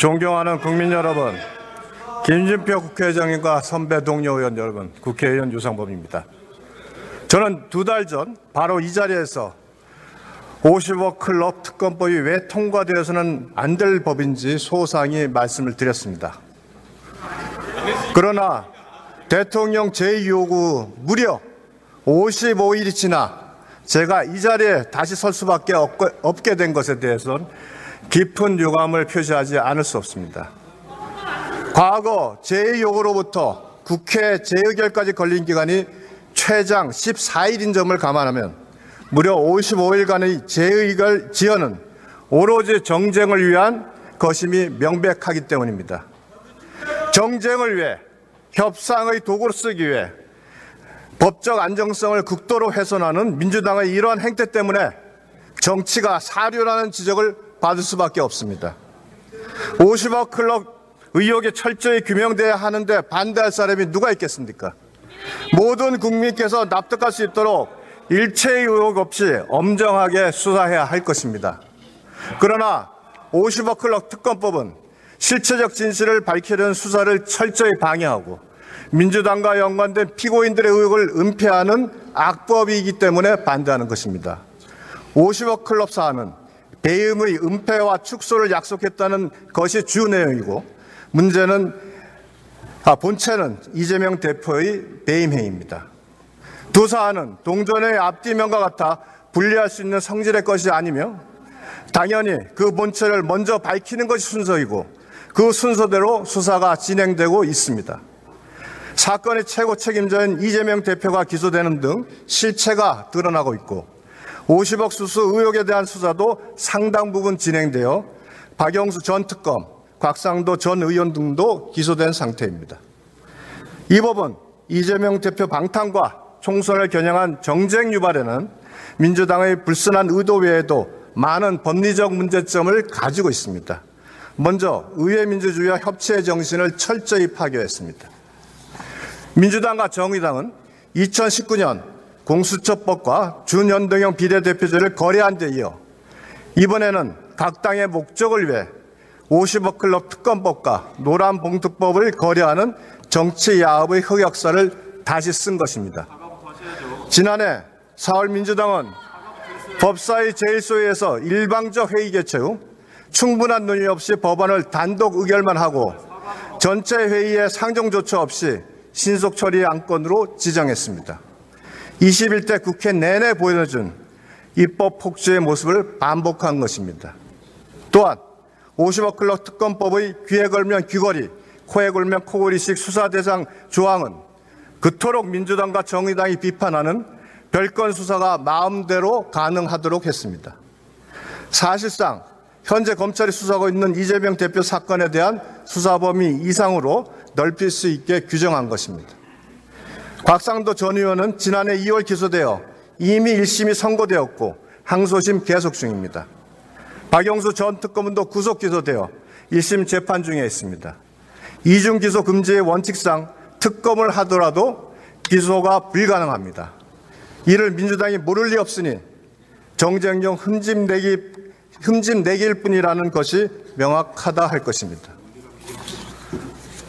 존경하는 국민 여러분, 김진표 국회의장님과 선배 동료 의원 여러분, 국회의원 유상범입니다. 저는 2달 전 바로 이 자리에서 50억 클럽 특검법이 왜 통과되어서는 안 될 법인지 소상히 말씀을 드렸습니다. 그러나 대통령 제2요구 무려 55일이 지나 제가 이 자리에 다시 설 수밖에 없게 된 것에 대해서는 깊은 유감을 표시하지 않을 수 없습니다. 과거 제2요구로부터 국회 재의결까지 걸린 기간이 최장 14일인 점을 감안하면 무려 55일간의 재의결 지연은 오로지 정쟁을 위한 것임이 명백하기 때문입니다. 정쟁을 위해 협상의 도구로 쓰기 위해 법적 안정성을 극도로 훼손하는 민주당의 이러한 행태 때문에 정치가 사료라는 지적을 받을 수밖에 없습니다. 50억 클럽 의혹이 철저히 규명돼야 하는데 반대할 사람이 누가 있겠습니까? 모든 국민께서 납득할 수 있도록 일체의 의혹 없이 엄정하게 수사해야 할 것입니다. 그러나 50억 클럽 특검법은 실체적 진실을 밝히려는 수사를 철저히 방해하고 민주당과 연관된 피고인들의 의혹을 은폐하는 악법이기 때문에 반대하는 것입니다. 50억 클럽 사안은 배임의 은폐와 축소를 약속했다는 것이 주 내용이고 본체는 이재명 대표의 배임 행위입니다. 두 사안은 동전의 앞뒤면과 같아 분리할 수 있는 성질의 것이 아니며 당연히 그 본체를 먼저 밝히는 것이 순서이고 그 순서대로 수사가 진행되고 있습니다. 사건의 최고 책임자인 이재명 대표가 기소되는 등 실체가 드러나고 있고 50억 수수 의혹에 대한 수사도 상당 부분 진행되어 박영수 전 특검, 곽상도 전 의원 등도 기소된 상태입니다. 이 법은 이재명 대표 방탄과 총선을 겨냥한 정쟁 유발에는 민주당의 불순한 의도 외에도 많은 법리적 문제점을 가지고 있습니다. 먼저 의회 민주주의와 협치의 정신을 철저히 파괴했습니다. 민주당과 정의당은 2019년 공수처법과 준연동형 비례대표제를 거래한 데 이어 이번에는 각 당의 목적을 위해 50억 클럽 특검법과 노란봉투법을 거래하는 정치야합의 흑역사를 다시 쓴 것입니다. 지난해 4월 민주당은 법사위 제1소위에서 일방적 회의 개최 후 충분한 논의 없이 법안을 단독 의결만 하고 전체 회의에 상정 조처 없이 신속 처리 안건으로 지정했습니다. 21대 국회 내내 보여준 입법 폭주의 모습을 반복한 것입니다. 또한 50억 클럽 특검법의 귀에 걸면 귀걸이, 코에 걸면 코걸이식 수사 대상 조항은 그토록 민주당과 정의당이 비판하는 별건 수사가 마음대로 가능하도록 했습니다. 사실상 현재 검찰이 수사하고 있는 이재명 대표 사건에 대한 수사 범위 이상으로 넓힐 수 있게 규정한 것입니다. 곽상도 전 의원은 지난해 2월 기소되어 이미 1심이 선고되었고 항소심 계속 중입니다. 박영수 전 특검은도 구속 기소되어 1심 재판 중에 있습니다. 이중 기소 금지의 원칙상 특검을 하더라도 기소가 불가능합니다. 이를 민주당이 모를 리 없으니 정쟁용 흠집내기일 뿐이라는 것이 명확하다 할 것입니다.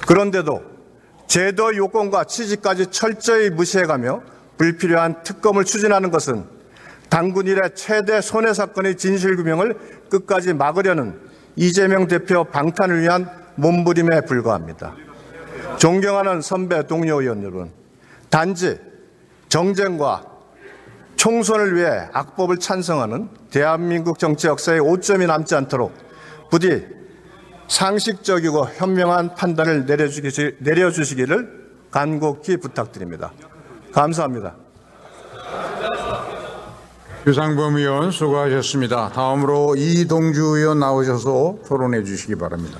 그런데도 제도 요건과 취지까지 철저히 무시해가며 불필요한 특검을 추진하는 것은 당군 이래 최대 손해 사건의 진실규명을 끝까지 막으려는 이재명 대표 방탄을 위한 몸부림에 불과합니다. 존경하는 선배 동료 의원 여러분, 단지 정쟁과 총선을 위해 악법을 찬성하는 대한민국 정치 역사에 오점이 남지 않도록 부디 상식적이고 현명한 판단을 내려주시기를 간곡히 부탁드립니다. 감사합니다. 유상범 의원 수고하셨습니다. 다음으로 이동주 의원 나오셔서 토론해 주시기 바랍니다.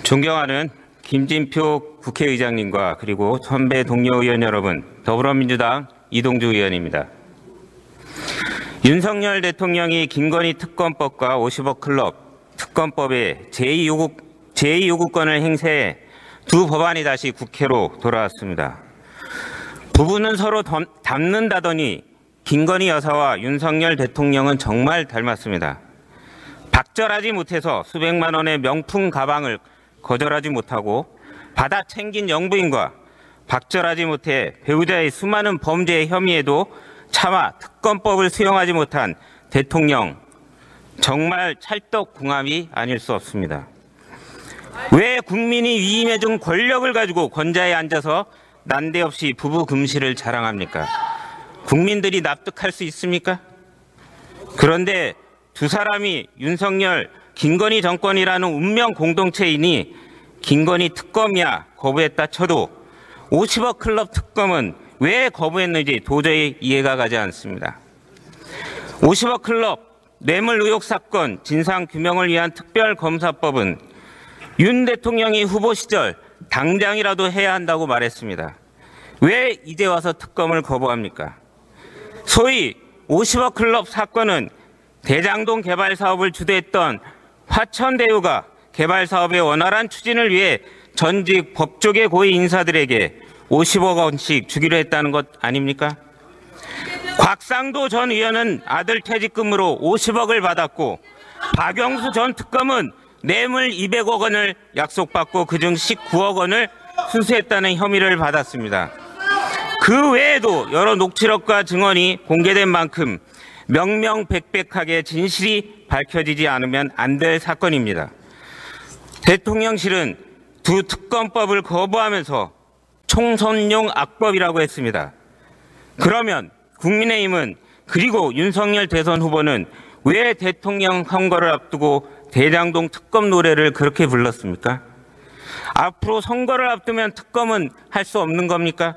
존경하는 김진표 국회의장님과 그리고 선배 동료 의원 여러분, 더불어민주당 이동주 의원입니다. 윤석열 대통령이 김건희 특검법과 50억 클럽 특검법의 제2요구권을 행사해 두 법안이 다시 국회로 돌아왔습니다. 부부는 서로 닮는다더니 김건희 여사와 윤석열 대통령은 정말 닮았습니다. 박절하지 못해서 수백만 원의 명품 가방을 거절하지 못하고 받아 챙긴 영부인과 박절하지 못해 배우자의 수많은 범죄 혐의에도 차마 특검법을 수용하지 못한 대통령, 정말 찰떡궁합이 아닐 수 없습니다. 왜 국민이 위임해준 권력을 가지고 권좌에 앉아서 난데없이 부부 금실을 자랑합니까? 국민들이 납득할 수 있습니까? 그런데 두 사람이 윤석열, 김건희 정권이라는 운명 공동체이니 김건희 특검이야 거부했다 쳐도 50억 클럽 특검은 왜 거부했는지 도저히 이해가 가지 않습니다. 50억 클럽 뇌물 의혹 사건 진상규명을 위한 특별검사법은 윤 대통령이 후보 시절 당장이라도 해야 한다고 말했습니다. 왜 이제 와서 특검을 거부합니까? 소위 50억 클럽 사건은 대장동 개발 사업을 주도했던 화천대유가 개발 사업의 원활한 추진을 위해 전직 법조계 고위 인사들에게 50억 원씩 주기로 했다는 것 아닙니까? 곽상도 전 의원은 아들 퇴직금으로 50억을 받았고 박영수 전 특검은 뇌물 200억 원을 약속받고 그중 19억 원을 수수했다는 혐의를 받았습니다. 그 외에도 여러 녹취록과 증언이 공개된 만큼 명명백백하게 진실이 밝혀지지 않으면 안 될 사건입니다. 대통령실은 두 특검법을 거부하면서 총선용 악법이라고 했습니다. 그러면 국민의힘은 그리고 윤석열 대선 후보는 왜 대통령 선거를 앞두고 대장동 특검 노래를 그렇게 불렀습니까? 앞으로 선거를 앞두면 특검은 할 수 없는 겁니까?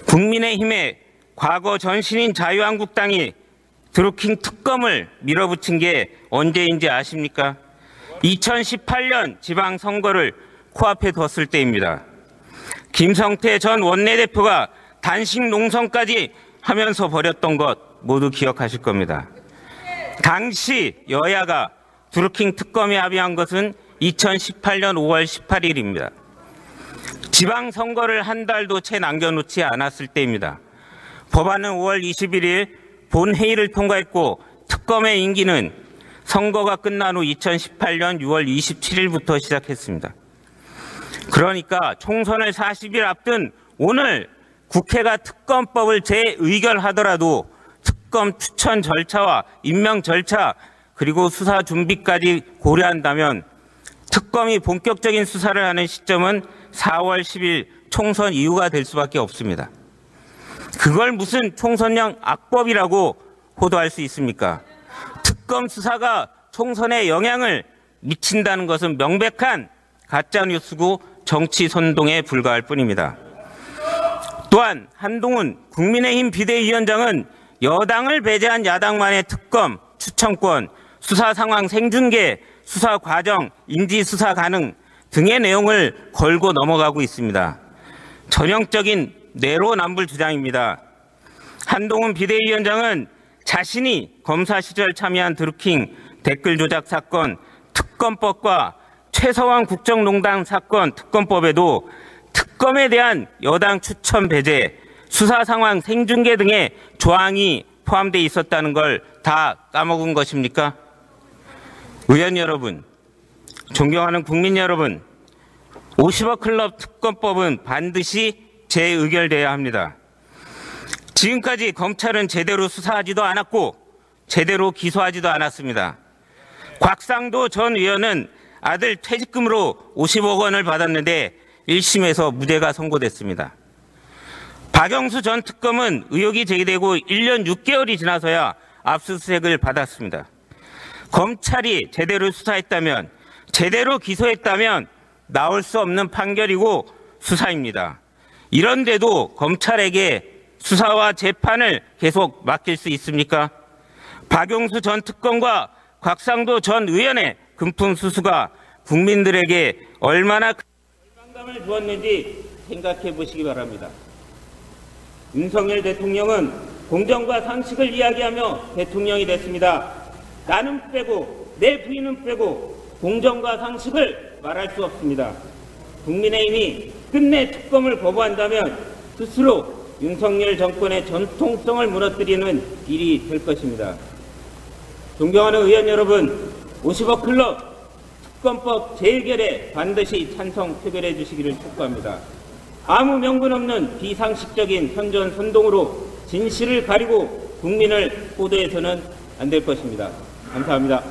국민의힘의 과거 전신인 자유한국당이 드루킹 특검을 밀어붙인 게 언제인지 아십니까? 2018년 지방선거를 코앞에 뒀을 때입니다. 김성태 전 원내대표가 단식 농성까지 하면서 벌였던 것 모두 기억하실 겁니다. 당시 여야가 드루킹 특검에 합의한 것은 2018년 5월 18일입니다. 지방선거를 한 달도 채 남겨놓지 않았을 때입니다. 법안은 5월 21일 본회의를 통과했고 특검의 임기는 선거가 끝난 후 2018년 6월 27일부터 시작했습니다. 그러니까 총선을 40일 앞둔 오늘 국회가 특검법을 재의결하더라도 특검 추천 절차와 임명 절차 그리고 수사 준비까지 고려한다면 특검이 본격적인 수사를 하는 시점은 4월 10일 총선 이후가 될 수밖에 없습니다. 그걸 무슨 총선용 악법이라고 호도할 수 있습니까? 특검 수사가 총선에 영향을 미친다는 것은 명백한 가짜뉴스고 정치 선동에 불과할 뿐입니다. 또한 한동훈 국민의힘 비대위원장은 여당을 배제한 야당만의 특검, 추천권, 수사 상황 생중계, 수사 과정, 인지수사 가능 등의 내용을 걸고 넘어가고 있습니다. 전형적인 내로남불 주장입니다. 한동훈 비대위원장은 자신이 검사 시절 참여한 드루킹 댓글 조작 사건 특검법과 최서원 국정농단 사건 특검법에도 특검에 대한 여당 추천 배제, 수사 상황 생중계 등의 조항이 포함되어 있었다는 걸 다 까먹은 것입니까? 의원 여러분, 존경하는 국민 여러분, 50억 클럽 특검법은 반드시 재의결돼야 합니다. 지금까지 검찰은 제대로 수사하지도 않았고 제대로 기소하지도 않았습니다. 곽상도 전 의원은 아들 퇴직금으로 50억 원을 받았는데 1심에서 무죄가 선고됐습니다. 박영수 전 특검은 의혹이 제기되고 1년 6개월이 지나서야 압수수색을 받았습니다. 검찰이 제대로 수사했다면, 제대로 기소했다면 나올 수 없는 판결이고 수사입니다. 이런데도 검찰에게 수사와 재판을 계속 맡길 수 있습니까? 박영수 전 특검과 곽상도 전 의원의 금품수수가 국민들에게 얼마나 큰 절망감을 주었는지 생각해 보시기 바랍니다. 윤석열 대통령은 공정과 상식을 이야기하며 대통령이 됐습니다. 나는 빼고 내 부인은 빼고 공정과 상식을 말할 수 없습니다. 국민의힘이 끝내 특검을 거부한다면 스스로 윤석열 정권의 전통성을 무너뜨리는 일이 될 것입니다. 존경하는 의원 여러분, 50억 클럽 특검법 재의결에 반드시 찬성 표결해 주시기를 촉구합니다. 아무 명분 없는 비상식적인 현전 선동으로 진실을 가리고 국민을 호도해서는 안 될 것입니다. 감사합니다.